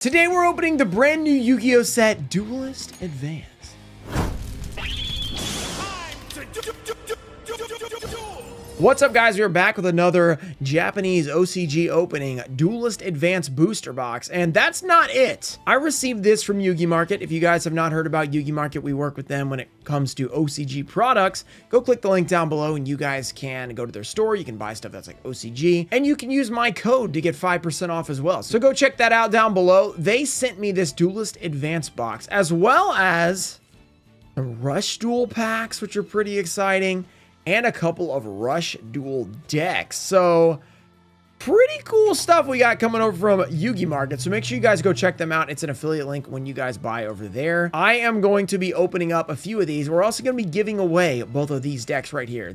Today we're opening the brand new Yu-Gi-Oh set, Duelist Advance. What's up, guys? We're back with another Japanese OCG opening, Duelist Advance booster box, and that's not it. I received this from Yu-Gi Market. If you guys have not heard about Yu-Gi Market, we work with them when it comes to OCG products. Go click the link down below and you guys can go to their store. You can buy stuff that's like OCG, and you can use my code to get 5% off as well. So go check that out down below. They sent me this Duelist Advance box, as well as the Rush Duel packs, which are pretty exciting, and a couple of Rush Duel decks. So pretty cool stuff we got coming over from Yu-Gi Market. So make sure you guys go check them out. It's an affiliate link when you guys buy over there. I am going to be opening up a few of these. We're also going to be giving away both of these decks right here.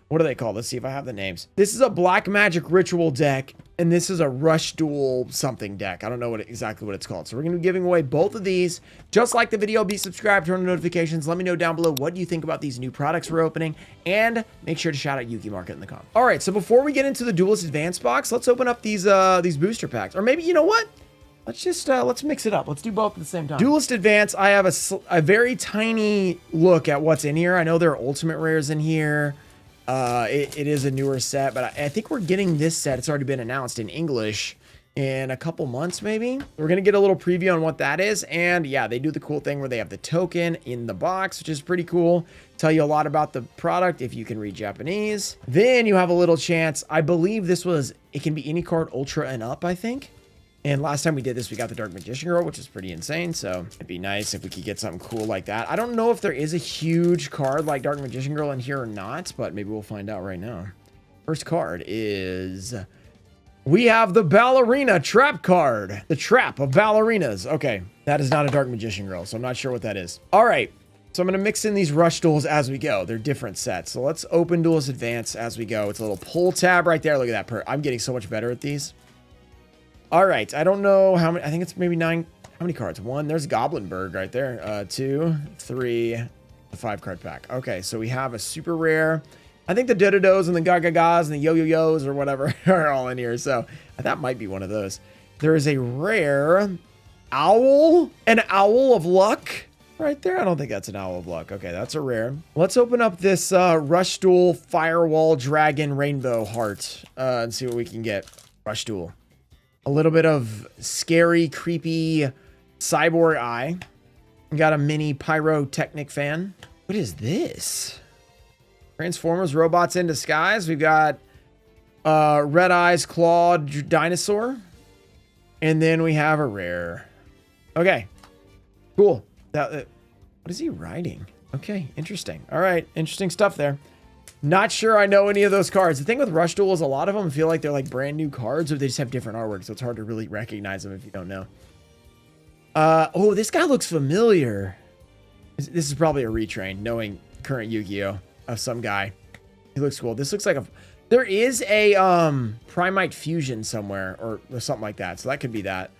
What are they called? Let's see if I have the names. This is a Black Magic Ritual deck, and this is a Rush Duel something deck. I don't know exactly what it's called. So we're going to be giving away both of these. Just like the video, be subscribed, turn on notifications. Let me know down below what you think about these new products we're opening, and make sure to shout out Yu-Gi Market in the comments. All right, so before we get into the Duelist Advance box, let's open up these booster packs. Or maybe, you know what? Let's just, let's mix it up. Let's do both at the same time. Duelist Advance, I have a very tiny look at what's in here. I know there are Ultimate Rares in here. It is a newer set, but I think we're getting this set. It's already been announced in English in a couple months, maybe. We're going to get a little preview on what that is. And yeah, they do the cool thing where they have the token in the box, which is pretty cool. Tell you a lot about the product if you can read Japanese. Then you have a little chance. I believe it can be any card Ultra and up, I think. And last time we did this, we got the Dark Magician Girl, which is pretty insane. So it'd be nice if we could get something cool like that. I don't know if there is a huge card like Dark Magician Girl in here or not, but maybe we'll find out right now. First card is, we have the Ballerina Trap card. The Trap of Ballerinas. Okay, that is not a Dark Magician Girl, so I'm not sure what that is. All right, so I'm going to mix in these Rush Duels as we go. They're different sets. So let's open Duelist Advance as we go. It's a little pull tab right there. Look at that. I'm getting so much better at these. All right, I don't know how many. I think it's maybe 9. How many cards? 1. There's Goblinberg right there. 2, 3, a 5-card pack. Okay, so we have a super rare. I think the Dododos and the Gagagas and the Yo-Yo-Yos or whatever are all in here. So that might be one of those. There is a rare owl, an Owl of Luck right there. I don't think that's an Owl of Luck. Okay, that's a rare. Let's open up this Rush Duel Firewall Dragon Rainbow Heart and see what we can get. Rush Duel. A little bit of scary, creepy cyborg eye. We got a mini pyrotechnic fan. What is this? Transformers Robots in Disguise. We've got Red Eyes Clawed Dinosaur. And then we have a rare. Okay. Cool. What is he riding? Okay. Interesting. All right. Interesting stuff there. Not sure I know any of those cards. The thing with Rush Duel is a lot of them feel like they're like brand new cards, or they just have different artwork, so it's hard to really recognize them if you don't know. Oh, this guy looks familiar. This is probably a retrain, knowing current Yu-Gi-Oh! Of some guy. He looks cool. This looks like there is a Primite Fusion somewhere, or something like that, so that could be that.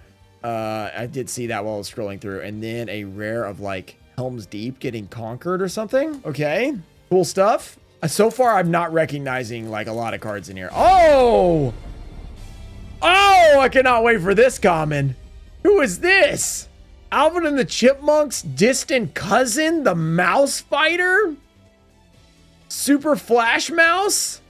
I did see that while I was scrolling through. And then a rare of like Helm's Deep getting conquered or something. Okay, cool stuff. So far, I'm not recognizing like a lot of cards in here. Oh! Oh, I cannot wait for this common. Who is this? Alvin and the Chipmunks' distant cousin, the Mouse Fighter? Super Flash Mouse?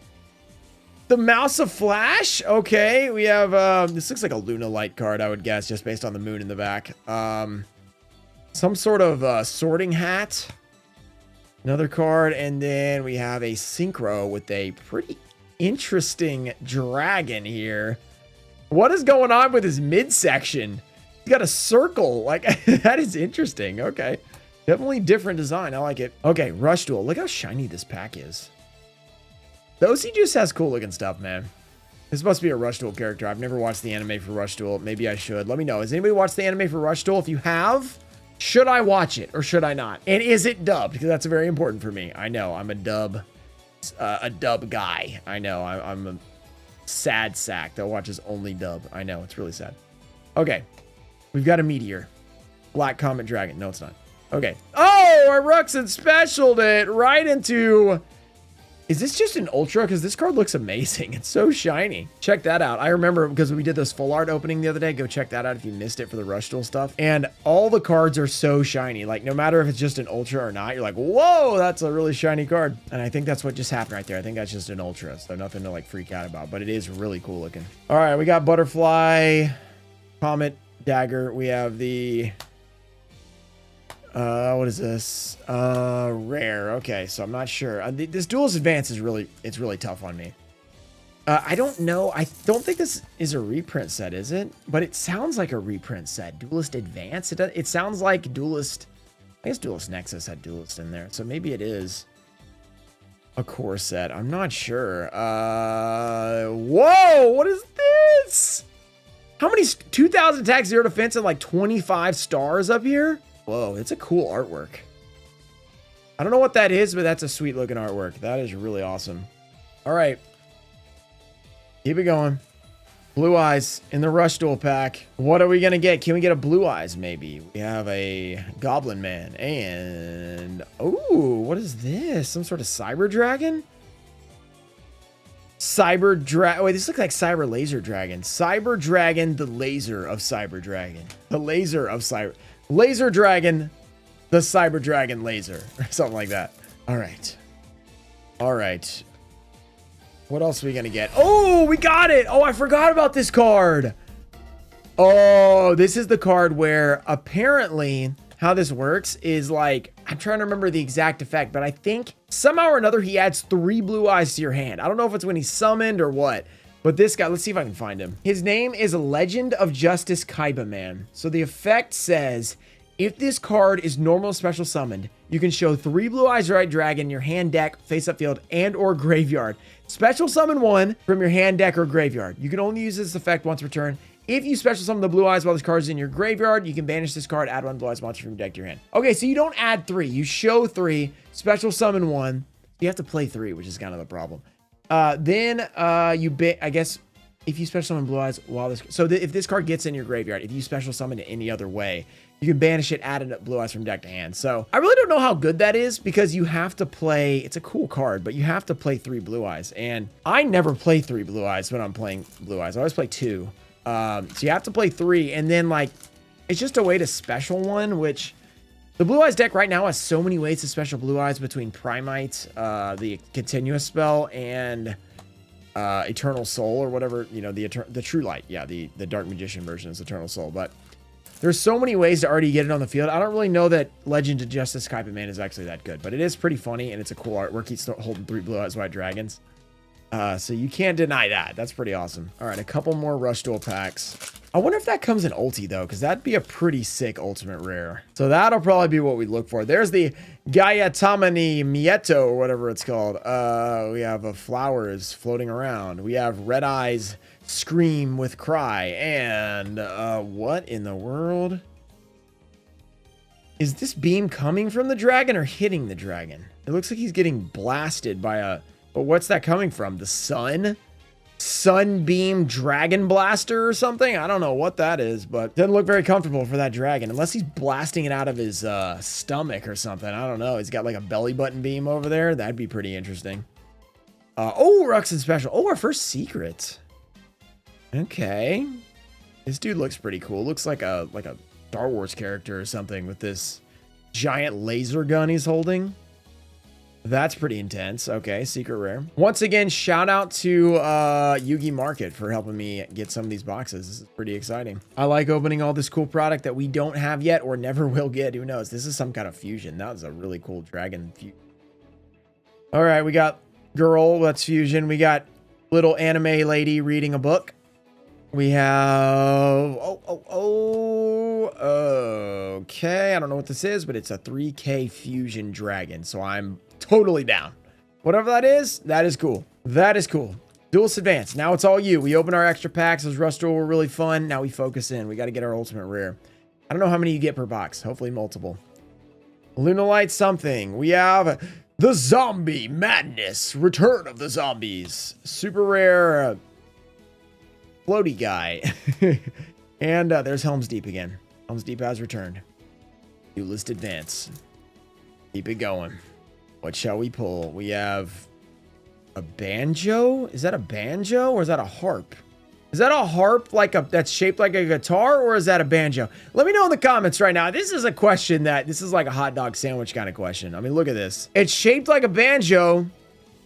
The Mouse of Flash? Okay, we have, this looks like a Luna Light card, I would guess, just based on the moon in the back. Some sort of sorting hat. Another card, and then we have a Synchro with a pretty interesting dragon here. What is going on with his midsection? He's got a circle. Like, that is interesting. Okay. Definitely different design. I like it. Okay, Rush Duel. Look how shiny this pack is. The OC just has cool looking stuff, man. This must be a Rush Duel character. I've never watched the anime for Rush Duel. Maybe I should. Let me know. Has anybody watched the anime for Rush Duel? If you have, should I watch it or should I not? And is it dubbed? Because that's very important for me. I know I'm a dub guy. I know I'm a sad sack that watches only dub. I know it's really sad. Okay, we've got a meteor, Black Comet Dragon. No, it's not. Okay. Oh, our Ruxin specialed it right into Is this just an ultra? Because this card looks amazing. It's so shiny. Check that out. I remember because we did this full art opening the other day. Go check that out if you missed it for the Rush Duel stuff. And all the cards are so shiny. Like no matter if it's just an ultra or not, you're like, whoa, that's a really shiny card. And I think that's what just happened right there. I think that's just an ultra. So nothing to like freak out about, but it is really cool looking. All right, we got Butterfly, Comet, Dagger. We have the... what is this? Rare. Okay, so I'm not sure. This Duelist Advance is really, it's really tough on me. I don't know. I don't think this is a reprint set, is it? But it sounds like a reprint set. Duelist Advance. It sounds like Duelist. I guess Duelist Nexus had Duelist in there, so maybe it is a core set. I'm not sure. Whoa! What is this? How many? 2,000 attack, 0 defense, and like 25 stars up here? Whoa, it's a cool artwork. I don't know what that is, but that's a sweet looking artwork. That is really awesome. All right. Keep it going. Blue Eyes in the Rush Duel pack. What are we going to get? Can we get a Blue Eyes maybe? We have a Goblin Man and... Oh, what is this? Some sort of Cyber Dragon? Cyber Dragon. Wait, this looks like Cyber Laser Dragon. Cyber Dragon, the laser of Cyber Dragon. The laser of Cyber... Laser Dragon, the Cyber Dragon laser, or something like that. All right. All right. What else are we going to get? Oh, we got it. Oh, I forgot about this card. Oh, this is the card where apparently how this works is like, I'm trying to remember the exact effect, but I think somehow or another he adds 3 blue eyes to your hand. I don't know if it's when he's summoned or what. But this guy, let's see if I can find him. His name is Legend of Justice Kaiba Man. So the effect says, if this card is normal special summoned, you can show 3 Blue Eyes Right Dragon in your hand, deck, face-up field, and or graveyard. Special summon 1 from your hand, deck, or graveyard. You can only use this effect once per turn. If you special summon the Blue Eyes while this card is in your graveyard, you can banish this card, add 1 Blue Eyes monster from your deck to your hand. Okay, so you don't add 3. You show 3, special summon 1. You have to play 3, which is kind of the problem. I guess if you special summon Blue Eyes while this, if this card gets in your graveyard, if you special summon it any other way, you can banish it, add a Blue Eyes from deck to hand. So I really don't know how good that is because you have to play, it's a cool card, but you have to play 3 Blue Eyes. And I never play 3 Blue Eyes when I'm playing Blue Eyes. I always play 2. So you have to play 3 and then like, it's just a way to special 1, which the Blue Eyes deck right now has so many ways to special Blue Eyes between Primite, the continuous spell, and Eternal Soul or whatever, you know, the True Light. Yeah, the Dark Magician version is Eternal Soul. But there's so many ways to already get it on the field. I don't really know that Legend of Justice Kaiba Man is actually that good, but it is pretty funny and it's a cool artwork. He's holding 3 Blue Eyes White Dragons. So you can't deny that. That's pretty awesome. All right, a couple more Rush Duel packs. I wonder if that comes in ulti though, because that'd be a pretty sick ultimate rare. So that'll probably be what we look for. There's the Gayatamani Mieto or whatever it's called. We have flowers floating around. We have Red Eyes Scream with Cry. And what in the world? Is this beam coming from the dragon or hitting the dragon? It looks like he's getting blasted by a... But what's that coming from? The sun? Sunbeam Dragon Blaster or something? I don't know what that is, but doesn't look very comfortable for that dragon. Unless he's blasting it out of his stomach or something. I don't know. He's got like a belly button beam over there. That'd be pretty interesting. Oh, Ruxin Special. Oh, our first secret. Okay. This dude looks pretty cool. Looks like a Star Wars character or something with this giant laser gun he's holding. That's pretty intense. Okay, secret rare. Once again, shout out to Yugi Market for helping me get some of these boxes. This is pretty exciting. I like opening all this cool product that we don't have yet or never will get. Who knows? This is some kind of fusion. That was a really cool dragon fusion. All right, we got girl. That's fusion. We got little anime lady reading a book. We have... Okay, I don't know what this is, but it's a 3K fusion dragon. So I'm totally down. Whatever that is cool. That is cool. Duelist Advance. Now it's all you. We open our extra packs. Those Rush Duel were really fun. Now we focus in. We got to get our ultimate rare. I don't know how many you get per box. Hopefully multiple. Lunalight something. We have the Zombie Madness. Return of the Zombies. Super rare floaty guy. And there's Helm's Deep again. Helm's Deep has returned. Duelist Advance. Keep it going. What shall we pull? We have A banjo? Is that a banjo or is that a harp? Is that a harp that's shaped like a guitar, or is that a banjo? Let me know in the comments right now. This is a question this is like a hot dog sandwich kind of question. I mean, look at this. It's shaped like a banjo,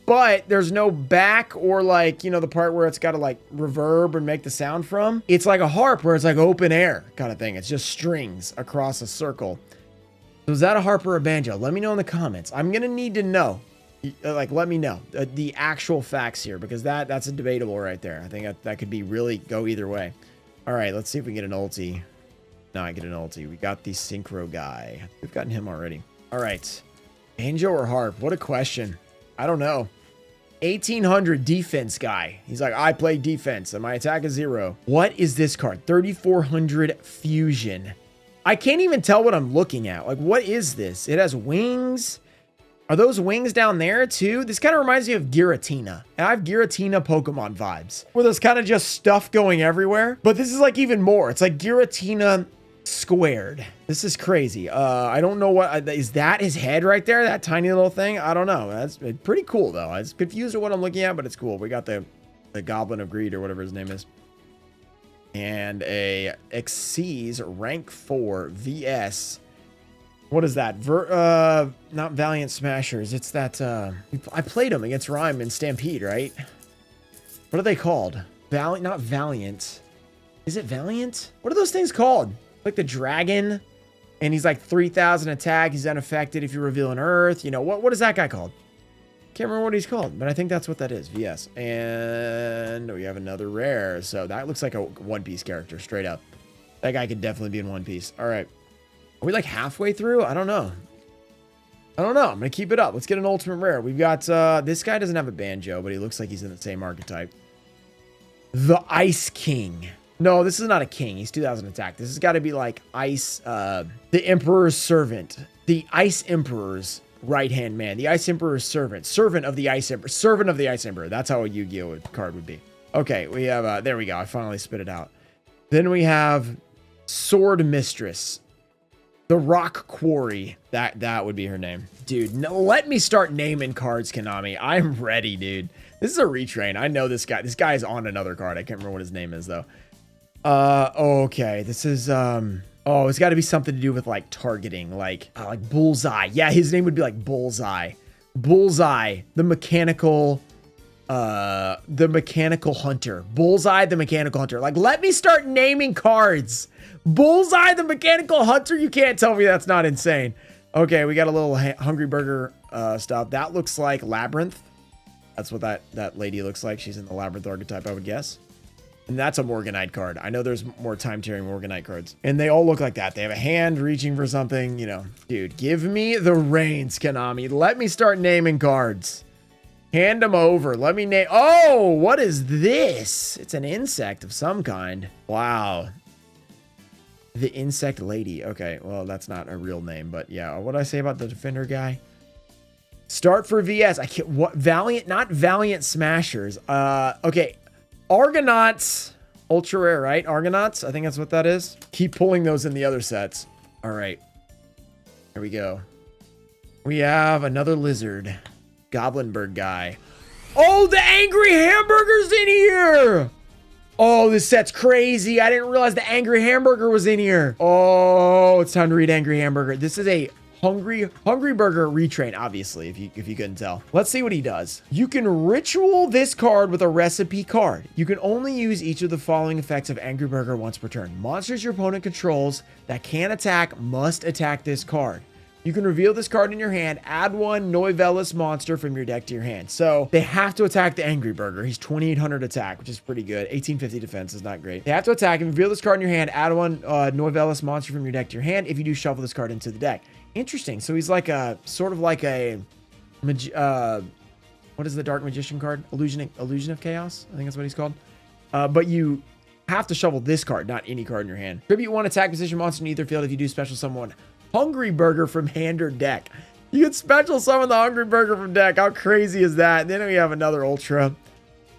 but there's no back or like, you know, the part where it's got to like reverb and make the sound from. It's like a harp where it's like open air kind of thing. It's just strings across a circle. So is that a harp or a banjo? Let me know in the comments. I'm going to need to know. Like, let me know the actual facts here, because that's a debatable right there. I think that could be really go either way. All right, let's see if we get an ulti. No, I get an ulti. We got the synchro guy. We've gotten him already. All right. Banjo or harp? What a question. I don't know. 1800 defense guy. He's like, I play defense and my attack is 0. What is this card? 3400 fusion. I can't even tell what I'm looking at. Like, what is this? It has wings. Are those wings down there too? This kind of reminds me of Giratina. And I have Giratina Pokemon vibes, where there's kind of just stuff going everywhere. But this is like even more. It's like Giratina squared. This is crazy. I don't know what is that his head right there, that tiny little thing. I don't know. That's pretty cool though. I was confused at what I'm looking at, but it's cool. We got the Goblin of Greed or whatever his name is, and a Xyz rank 4 VS. What is that? Not Valiant Smashers. It's that I played them against Rhyme and Stampede, right? What are they called? Not Valiant. Is it Valiant? What are those things called? Like the dragon, and he's like 3000 attack. He's unaffected if you reveal an earth. You know, what is that guy called? Can't remember what he's called, but I think that's what that is. VS. And we have another rare. So that looks like a One Piece character, straight up. That guy could definitely be in One Piece. All right. Are we like halfway through? I don't know. I'm going to keep it up. Let's get an ultimate rare. We've got, this guy doesn't have a banjo, but he looks like he's in the same archetype. The Ice King. No, this is not a king. He's 2000 attack. This has got to be like Ice, the Emperor's Servant. The Ice Emperor's right-hand man. The Ice Emperor's servant. Servant of the Ice Emperor. Servant of the Ice Emperor. That's how a Yu-Gi-Oh card would be. Okay, we have, there we go. I finally spit it out. Then we have Sword Mistress. The Rock Quarry. That would be her name. Dude, no, let me start naming cards, Konami. I'm ready, dude. This is a retrain. I know this guy. This guy is on another card. I can't remember what his name is, though. Okay. This is, oh, it's got to be something to do with, like, targeting. Like Bullseye. Yeah, his name would be, like, Bullseye. Bullseye. The mechanical hunter. Bullseye, the mechanical hunter. Like, let me start naming cards. Bullseye, the mechanical hunter. You can't tell me that's not insane. Okay, we got a little Hungry Burger stuff. That looks like Labyrinth. That's what that lady looks like. She's in the Labyrinth archetype, I would guess. And that's a Morganite card. I know there's more time-tearing Morganite cards. And they all look like that. They have a hand reaching for something, you know. Dude, give me the reins, Konami. Let me start naming cards. Hand them over. Let me name. Oh, what is this? It's an insect of some kind. Wow. The Insect Lady. Okay, well, that's not a real name, but yeah. What did I say about the Defender guy? Start for VS. I can't. What? Valiant? Not Valiant Smashers. Okay. Argonauts. Ultra rare, right? Argonauts. I think that's what that is. Keep pulling those in the other sets. All right. Here we go. We have another lizard. Goblinberg guy. Oh, the Angry Hamburger's in here. Oh, this set's crazy. I didn't realize the Angry Hamburger was in here. Oh, it's time to read Angry Hamburger. This is a Hungry Burger retrain, obviously, if you couldn't tell. Let's see what he does. You can ritual this card with a recipe card. You can only use each of the following effects of Angry Burger once per turn. Monsters your opponent controls that can attack must attack this card. You can reveal this card in your hand, add one Noivelis monster from your deck to your hand. So they have to attack the Angry Burger. He's 2800 attack, which is pretty good. 1850 defense is not great. They have to attack him, reveal this card in your hand, add one Noivelis monster from your deck to your hand. If you do, shuffle this card into the deck. Interesting. So he's like a, sort of like a, what is the Dark Magician card? Illusion of Chaos? I think that's what he's called. But you have to shuffle this card, not any card in your hand. Tribute one attack position monster in either field. If you do, special summon Hungry Burger from hand or deck. You can special summon the Hungry Burger from deck. How crazy is that? And then we have another Ultra.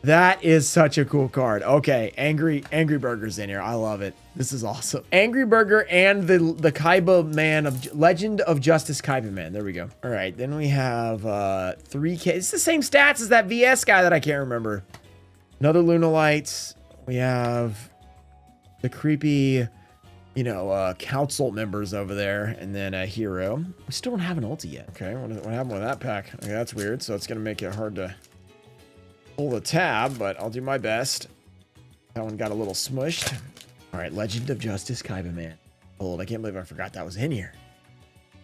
That is such a cool card. Okay, Angry Burger's in here. I love it. This is awesome. Angry Burger and the Kaiba Man of Legend of Justice Kaiba Man. There we go. All right, then we have 3K. It's the same stats as that VS guy that I can't remember. Another Lunalights. We have the creepy, you know, council members over there, and then a hero. We still don't have an ulti yet. Okay, what happened with that pack? Okay, that's weird. So it's gonna make it hard to pull the tab, but I'll do my best. That one got a little smushed. All right, Legend of Justice Kaiba Man. Hold, I can't believe I forgot that was in here.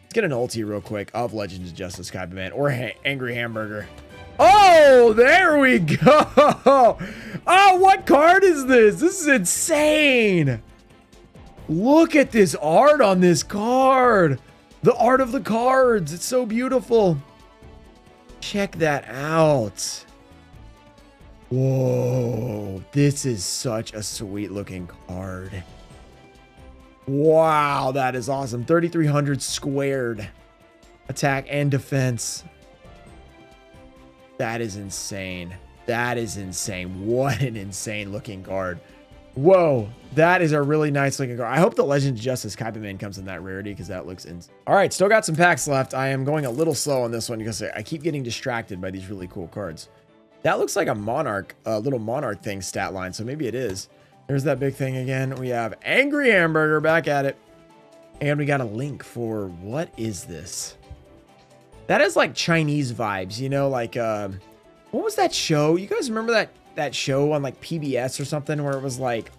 Let's get an ulti real quick of Legend of Justice Kaiba Man or Angry Hamburger. Oh, there we go. Oh, what card is this? This is insane. Look at this art on this card. The art of the cards. It's so beautiful. Check that out. Whoa, this is such a sweet looking card. Wow, that is awesome. 3,300 squared attack and defense. That is insane. That is insane. What an insane looking card. Whoa, that is a really nice looking card. I hope the Legend of Justice Kaiba Man comes in that rarity because that looks insane. All right, still got some packs left. I am going a little slow on this one because I keep getting distracted by these really cool cards. That looks like a Monarch, a little Monarch thing stat line, so maybe it is. There's that big thing again. We have Angry Hamburger back at it. And we got a link for, what is this? That is like Chinese vibes, you know, like, what was that show? You guys remember that show on like PBS or something where it was like,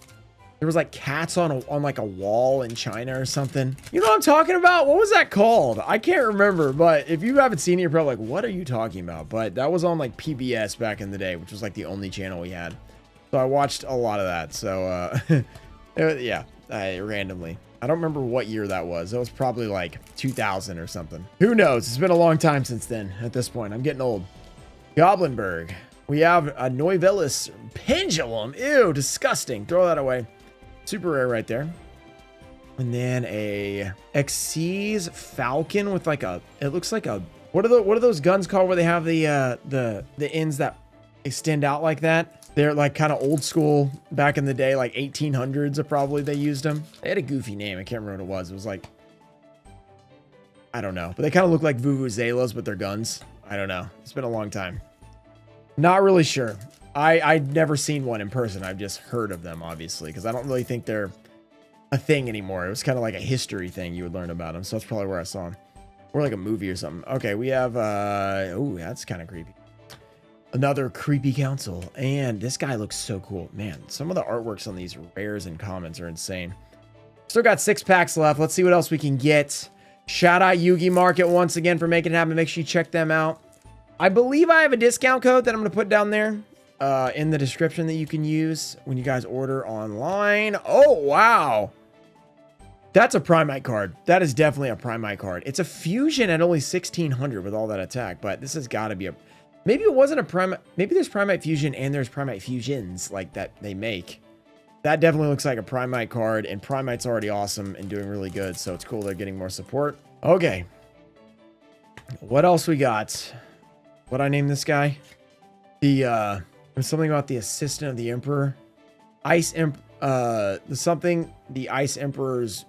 there was like cats on like a wall in China or something. You know what I'm talking about? What was that called? I can't remember, but if you haven't seen it, you're probably like, what are you talking about? But that was on like PBS back in the day, which was like the only channel we had. So I watched a lot of that. So, yeah, randomly. I don't remember what year that was. It was probably like 2000 or something. Who knows? It's been a long time since then at this point. I'm getting old. Goblinberg. We have a Noivelis Pendulum. Ew, disgusting. Throw that away. Super rare right there. And then a Xyz Falcon with like a, it looks like a, what are those guns called where they have the ends that extend out like that? They're like kind of old school back in the day, like 1800s probably they used them. They had a goofy name. I can't remember what it was. It was like, I don't know, but they kind of look like vuvuzelas, but they're guns. I don't know. It's been a long time. Not really sure. I'd never seen one in person. I've just heard of them, obviously, because I don't really think they're a thing anymore. It was kind of like a history thing you would learn about them. So that's probably where I saw them. Or like a movie or something. Okay, we have, oh, that's kind of creepy. Another creepy council. And this guy looks so cool. Man, some of the artworks on these rares and commons are insane. Still got 6 packs left. Let's see what else we can get. Shout out Yugi Market once again for making it happen. Make sure you check them out. I believe I have a discount code that I'm going to put down there in the description that you can use when you guys order online. Oh, wow. That's a Primite card. That is definitely a Primite card. It's a fusion at only 1600 with all that attack, but this has got to be a... Maybe it wasn't a Primite... Maybe there's Primite Fusion and there's Primite Fusions like that they make. That definitely looks like a Primite card, and Primite's already awesome and doing really good, so it's cool they're getting more support. Okay. What else we got? What'd I name this guy? The, there's something about the assistant of the Emperor. The Ice Emperor's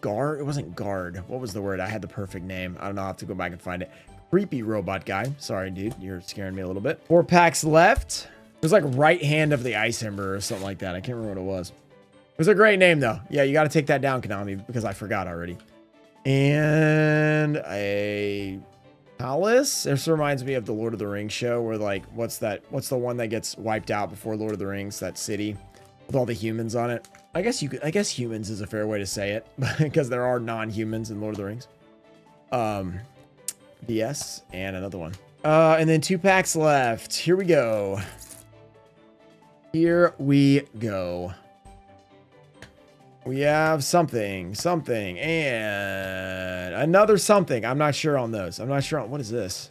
guard. It wasn't guard. What was the word? I had the perfect name. I don't know. I'll have to go back and find it. Creepy robot guy. Sorry, dude. You're scaring me a little bit. 4 packs left. It was like right hand of the Ice Emperor or something like that. I can't remember what it was. It was a great name, though. Yeah, you got to take that down, Konami, because I forgot already. And a palace. This reminds me of the Lord of the Rings show where, like, what's the one that gets wiped out before Lord of the Rings? That city with all the humans on it. I guess humans is a fair way to say it because there are non-humans in Lord of the Rings. BS and another one. And then 2 packs left. Here we go. Here we go. We have something, and another something. I'm not sure on those. I'm not sure on, what is this?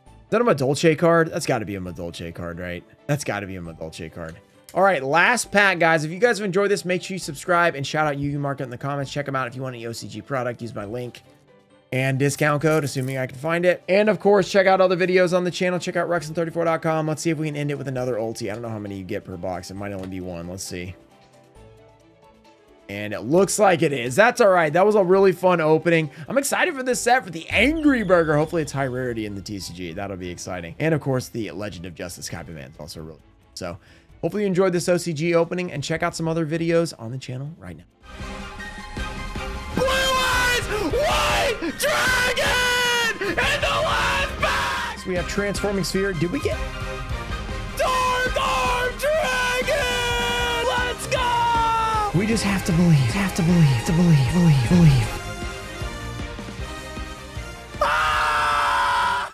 Is that a Madolche card? That's got to be a Madolche card, right? That's got to be a Madolche card. All right, last pack, guys. If you guys have enjoyed this, make sure you subscribe and shout out Yugi Market in the comments. Check them out if you want any OCG product. Use my link. and discount code, assuming I can find it. And of course, check out other videos on the channel. Check out Rexon34.com. Let's see if we can end it with another ulti. I don't know how many you get per box. It might only be one. Let's see. And it looks like it is. That's all right. That was a really fun opening. I'm excited for this set for the Angry Burger. Hopefully it's high rarity in the TCG. That'll be exciting. And of course, the Legend of Justice Kaiba is also really cool. So hopefully you enjoyed this OCG opening, and check out some other videos on the channel right now. Blue Eyes White Dragon in the last box! So we have Transforming Sphere. Did we get Dark Arm Dragon? Let's go! We just have to believe, believe.